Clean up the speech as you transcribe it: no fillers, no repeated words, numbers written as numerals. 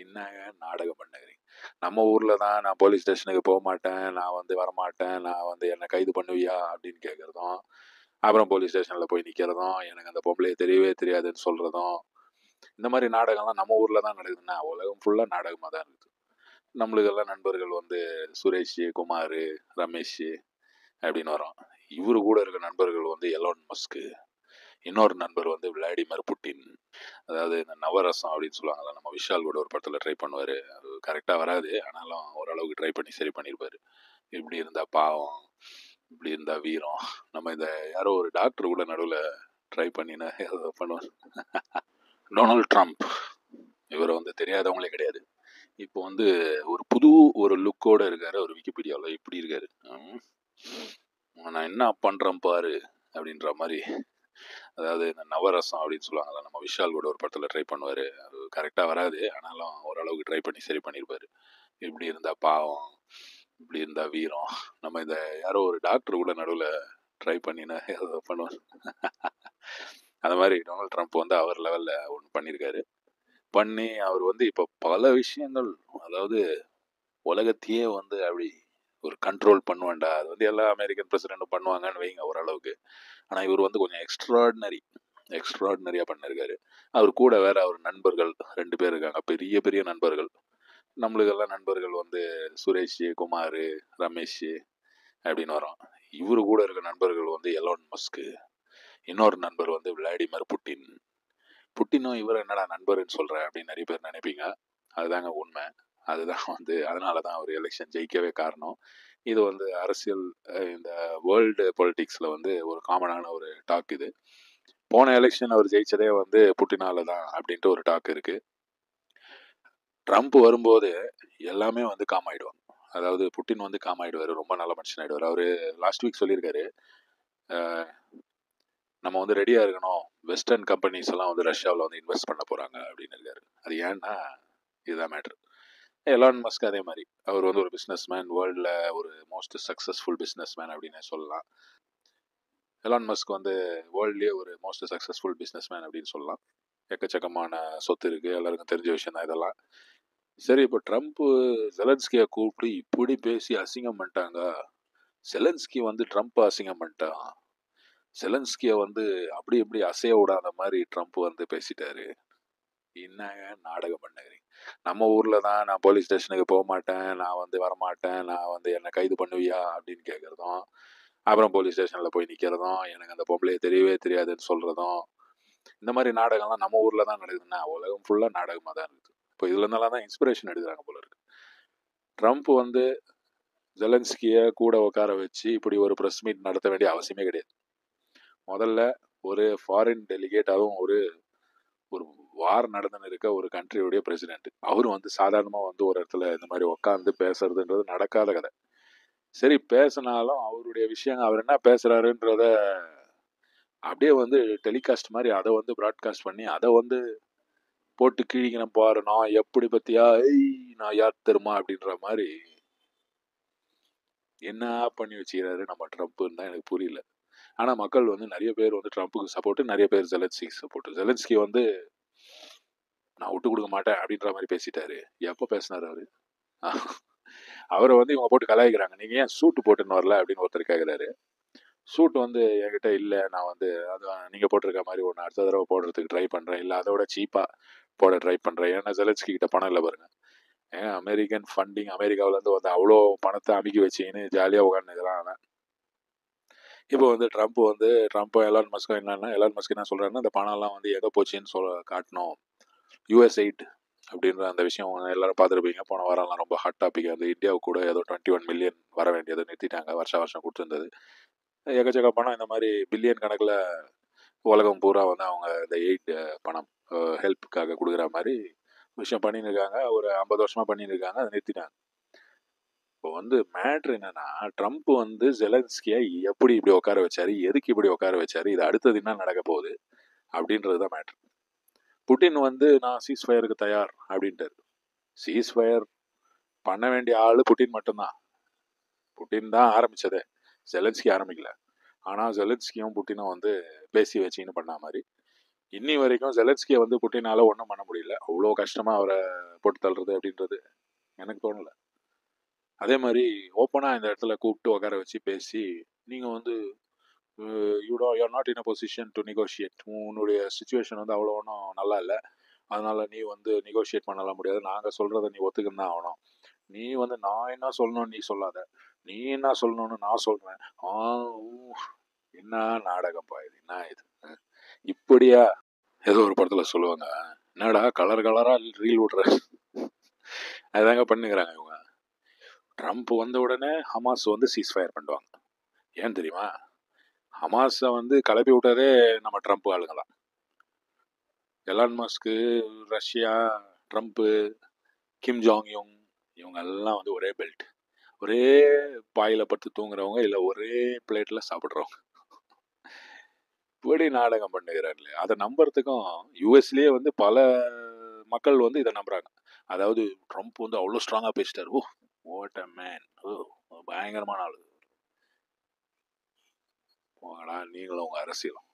என்னங்க நாடகம் பண்ணுகிறீங்க? நம்ம ஊர்ல தான் நான் போலீஸ் ஸ்டேஷனுக்கு போக மாட்டேன், நான் வந்து வரமாட்டேன், நான் வந்து என்ன கைது பண்ணுவியா அப்படின்னு கேட்கறதும், அப்புறம் போலீஸ் ஸ்டேஷன்ல போய் நிக்கிறதும், எனக்கு அந்த பொம்பளைய தெரியவே தெரியாதுன்னு சொல்றதும், இந்த மாதிரி நாடகம்லாம் நம்ம ஊர்ல தான் நடக்குதுன்னா உலகம் ஃபுல்லா நாடகமா தான் இருக்குது. நம்மளுக்கெல்லாம் நண்பர்கள் வந்து சுரேஷ், குமார், ரமேஷ் அப்படின்னு வரும். இவரு கூட இருக்க நண்பர்கள் வந்து எலான் மஸ்க், இன்னொரு நண்பர் வந்து விளாடிமிர் புட்டின். அதாவது இந்த நவரசம் அப்படின்னு சொல்லுவாங்கல்ல, நம்ம விஷால் கூட ஒரு படத்துல ட்ரை பண்ணுவாரு. அது கரெக்டா வராது, ஆனாலும் ஓரளவுக்கு ட்ரை பண்ணி சரி பண்ணியிருப்பாரு. இப்படி இருந்தா பாவம், இப்படி இருந்தா வீரம். நம்ம இந்த யாரோ ஒரு டாக்டர் கூட நடுவில் ட்ரை பண்ணினா பண்ணுவார். டொனால்ட் ட்ரம்ப், இவர் வந்து தெரியாதவங்களே கிடையாது. இப்போ வந்து ஒரு புது ஒரு லுக்கோட இருக்காரு. ஒரு விக்கிபீடியாவில் இப்படி இருக்காரு, நான் என்ன பண்றேன் பாரு அப்படின்ற மாதிரி. அதாவது இந்த நவரசம் அப்படின்னு சொல்லுவாங்கல்ல, நம்ம விஷால் கூட ஒரு படத்துல ட்ரை பண்ணுவாரு. அது கரெக்டா வராது, ஆனாலும் ஓரளவுக்கு ட்ரை பண்ணி சரி பண்ணியிருப்பாரு. இப்படி இருந்தா பாவம், இப்படி இருந்தா வீரம். நம்ம இந்த யாரோ ஒரு டாக்டர் கூட நடுவில் ட்ரை பண்ணினா பண்ணுவார். அந்த மாதிரி டொனால்ட் ட்ரம்ப் வந்து அவர் லெவல்ல ஒன்று பண்ணியிருக்காரு. பண்ணி அவர் வந்து இப்போ பல விஷயங்கள், அதாவது உலகத்தையே வந்து அப்படி ஒரு கண்ட்ரோல் பண்ணுவேன்டா. அது வந்து எல்லா அமெரிக்கன் பிரசிடென்ட்டும் பண்ணுவாங்கன்னு வைங்க ஓரளவுக்கு. ஆனால் இவர் வந்து கொஞ்சம் எக்ஸ்ட்ராடினரியா பண்ணிருக்காரு. அவர் கூட வேற அவர் நண்பர்கள் 2 பேர் இருக்காங்க, பெரிய பெரிய நண்பர்கள். நம்மளுக்கெல்லாம் நண்பர்கள் வந்து சுரேஷ், குமார், ரமேஷ் அப்படின்னு வரும். இவரு கூட இருக்க நண்பர்கள் வந்து எலான் மஸ்க், இன்னொரு நண்பர் வந்து விளாடிமிர் புட்டின். புட்டினும் இவர் என்னடா நண்பர்னு சொல்ற அப்படின்னு நிறைய பேர் நினைப்பீங்க. அதுதாங்க உண்மை. அதுதான் வந்து அதனால தான் அவர் எலெக்ஷன் ஜெயிக்கவே காரணம். இது வந்து அரசியல், இந்த வேர்ல்டு பொலிட்டிக்ஸில் வந்து ஒரு காமனான ஒரு டாக் இது. போன எலெக்ஷன் அவர் ஜெயிச்சதே வந்து புட்டினால தான் அப்படின்ட்டு ஒரு டாக் இருக்கு. ட்ரம்ப் வரும்போது எல்லாமே வந்து காம் ஆயிடுவாங்க. அதாவது புட்டின் வந்து காம் ஆயிடுவாரு, ரொம்ப நல்ல மனுஷன் ஆயிடுவார். அவரு லாஸ்ட் வீக் சொல்லியிருக்காரு, நம்ம வந்து ரெடியா இருக்கணும், வெஸ்டர்ன் கம்பெனிஸ் எல்லாம் வந்து ரஷ்யாவில் வந்து இன்வெஸ்ட் பண்ண போறாங்க அப்படின்னு இருக்காரு. அது ஏன்னா இதுதான் மேட்ரு. எலான் மஸ்க் அதே மாதிரி, அவர் வந்து ஒரு பிஸ்னஸ் மேன், வேர்ல்டில் ஒரு மோஸ்ட் சக்ஸஸ்ஃபுல் பிஸ்னஸ் மேன் அப்படின்னு சொல்லலாம். எலான் மஸ்க் வந்து வேர்ல்ட்லேயே ஒரு மோஸ்ட் சக்ஸஸ்ஃபுல் பிஸ்னஸ் மேன் அப்படின்னு சொல்லலாம். எக்கச்சக்கமான சொத்து இருக்கு, எல்லாருக்கும் தெரிஞ்ச விஷயம் தான் இதெல்லாம். சரி, இப்போ ட்ரம்ப் ஜெலன்ஸ்கியை கூப்பிட்டு இப்படி பேசி அசிங்கம் பண்ணிட்டாங்க. செலன்ஸ்கி வந்து ட்ரம்ப் அசிங்கம் பண்ணிட்டான். செலன்ஸ்கியை வந்து அப்படி இப்படி அசைய விடாத மாதிரி ட்ரம்ப் வந்து பேசிட்டாரு. என்னங்க நாடகம் பண்ணுகிறீங்க? நம்ம ஊர்ல தான் நான் போலீஸ் ஸ்டேஷனுக்கு போக மாட்டேன், நான் வந்து வரமாட்டேன், நான் வந்து என்ன கைது பண்ணுவியா அப்படின்னு கேட்கறதும், அப்புறம் போலீஸ் ஸ்டேஷன்ல போய் நிக்கிறதும், எனக்கு அந்த பொம்பளைய தெரியவே தெரியாதுன்னு சொல்றதும், இந்த மாதிரி நாடகம்லாம் நம்ம ஊர்ல தான் நடக்குதுன்னா உலகம் ஃபுல்லா நாடகமா தான் இருக்குது. இப்போ இதுல இருந்தெல்லாம் தான் இன்ஸ்பிரேஷன் எடுக்கிறாங்க போல இருக்கு. ட்ரம்ப் வந்து ஜெலன்ஸ்கிய கூட உட்கார வச்சு இப்படி ஒரு ப்ரெஸ் மீட் நடத்த வேண்டிய அவசியமே கிடையாது. முதல்ல ஒரு ஃபாரின் டெலிகேட், அதுவும் ஒரு ஒரு வார் நடந்துன்னு இருக்க ஒரு கண்ட்ரியோடைய பிரசிடென்ட், அவரும் வந்து சாதாரணமா வந்து ஒரு இடத்துல இந்த மாதிரி உட்காந்து பேசுறதுன்றது நடக்காத கதை. சரி, பேசினாலும் அவருடைய விஷயம், அவர் என்ன பேசுறாருன்றத அப்படியே வந்து டெலிகாஸ்ட் மாதிரி அதை வந்து ப்ராட்காஸ்ட் பண்ணி அதை வந்து போட்டு கிழிக்கணும் பாரு, நான் எப்படி பத்தியா, நான் யார் தெரியுமா அப்படின்ற மாதிரி என்ன பண்ணி வச்சுக்கிறாரு நம்ம ட்ரம்ப்னு தான் எனக்கு புரியல. ஆனா மக்கள் வந்து நிறைய பேர் வந்து ட்ரம்ப்புக்கு சப்போர்ட், நிறைய பேர் ஜெலன்ஸ்கிக்கு சப்போர்ட். ஜெலன்ஸ்கி வந்து நான் விட்டு கொடுக்க மாட்டேன் அப்படின்ற மாதிரி பேசிட்டாரு. எப்போ பேசினாரு அவரு? அவரை வந்து இவங்க போட்டு கலாய்க்கிறாங்க, நீங்க ஏன் சூட்டு போட்டுன்னு வரல அப்படின்னு ஒருத்தர் கேட்குறாரு. சூட் வந்து என்கிட்ட இல்லை, நான் வந்து அது நீங்கள் போட்டிருக்க மாதிரி ஒன்று அடுத்த தடவை போடுறதுக்கு ட்ரை பண்ணுறேன், இல்லை அதோட சீப்பாக போட ட்ரை பண்ணுறேன். ஏன்னா ஜெலன்ஸ்கி கிட்ட பணம் இல்லை பாருங்க. ஏன் அமெரிக்கன் ஃபண்டிங், அமெரிக்காவிலேருந்து வந்து அவ்வளோ பணத்தை அமுக்கி வச்சின்னு ஜாலியாக உட்காந்துக்கிறான் அவன். இப்போ வந்து ட்ரம்ப் எலான் மஸ்க் என்னன்னா, எலான் மஸ்க் என்ன சொல்கிறாருன்னா, இந்த பணம்லாம் வந்து எங்கே போச்சுன்னு காட்டணும். USAID அப்படின்ற அந்த விஷயம் எல்லாரும் பார்த்துருப்பீங்க. போன வாரம்லாம் ரொம்ப ஹாட் டாபிக். அந்த இந்தியாவுக்கு கூட ஏதோ 21 மில்லியன் வர வேண்டியதை நிறுத்திட்டாங்க. வருஷம் கொடுத்துருந்தது எக்கச்சக்க பணம். இந்த மாதிரி பில்லியன் கணக்கில் உலகம் பூரா வந்து அவங்க இந்த எய்ட் பணம் ஹெல்ப்புக்காக கொடுக்குற மாதிரி விஷயம் பண்ணின்னு இருக்காங்க. ஒரு 50 வருஷமா பண்ணின்னு இருக்காங்க, அதை நிறுத்திட்டாங்க. இப்போ வந்து மேட்ரு என்னன்னா, ட்ரம்ப் வந்து ஜெலன்ஸ்கியை எப்படி இப்படி உட்கார வச்சாரு, எதுக்கு இப்படி உட்கார வச்சாரு, இது அடுத்தது என்ன நடக்க போகுது அப்படின்றது தான் மேட்ரு. புட்டின் வந்து நான் சீஸ்ஃபயருக்கு தயார் அப்படின்ட்டாரு. சீஸ்ஃபயர் பண்ண வேண்டிய ஆளு புட்டின் மட்டும்தான். புட்டின் தான் ஆரம்பிச்சதே, ஜெலன்ஸ்கி ஆரம்பிக்கல. ஆனால் ஜெலன்ஸ்கியும் புட்டினும் வந்து பேசி வச்சின்னு பண்ண மாதிரி இன்னி வரைக்கும் ஜெலன்ஸ்கியை வந்து புட்டினால ஒன்றும் பண்ண முடியல. அவ்வளோ கஷ்டமாக அவரை போட்டு தள்ளுறது அப்படின்றது எனக்கு தோணல. அதே மாதிரி ஓப்பனாக இந்த இடத்துல கூப்பிட்டு உட்கார வச்சு பேசி நீங்கள் வந்து you are not in a position to negotiate, உன்னுடைய சுச்சுவேஷன் வந்து அவ்வளோ ஒன்றும் நல்லா இல்லை, அதனால நீ வந்து நெகோஷியேட் பண்ணலாம் முடியாது, நாங்கள் சொல்கிறத நீ ஒத்துக்கின்னு தான் ஆகணும், நீ வந்து நான் என்ன சொல்லணும்னு நீ சொல்லாத, நீ என்ன சொல்லணும்னு நான் சொல்கிறேன். என்ன நாடகம்ப்பா இது, என்ன இது இப்படியா? ஏதோ ஒரு படத்தில் சொல்லுவாங்க, என்னடா கலர் கலராக ரீல் விட்ற, அதுதாங்க பண்ணுகிறாங்க இவங்க. ட்ரம்ப் வந்த உடனே ஹமாஸ் வந்து சீஸ்ஃபயர் பண்ணுவாங்க. ஏன் தெரியுமா? ஹமாஸை வந்து கிளப்பி விட்டதே நம்ம ட்ரம்ப் ஆளுங்க தான். Elon Musk, Russia, Trump, Kim Jong Un, இவங்க எல்லாம் வந்து ஒரே பெல்ட், ஒரே பாயில் படுத்து தூங்குறவங்க, இல்லை ஒரே பிளேட்டில் சாப்பிட்றவங்க. இப்படி நாடகம் பண்ணுகிறார்களே, அதை நம்புறதுக்கும் யூஎஸ்லேயே வந்து பல மக்கள் வந்து இதை நம்புறாங்க. அதாவது ட்ரம்ப் வந்து அவ்வளோ ஸ்ட்ராங்காக பேசிட்டார், ஓ வாட் அ மேன், ஓ பயங்கரமான ஆளு, போங்கடா நீங்களும் உங்கள் அரசியலும்.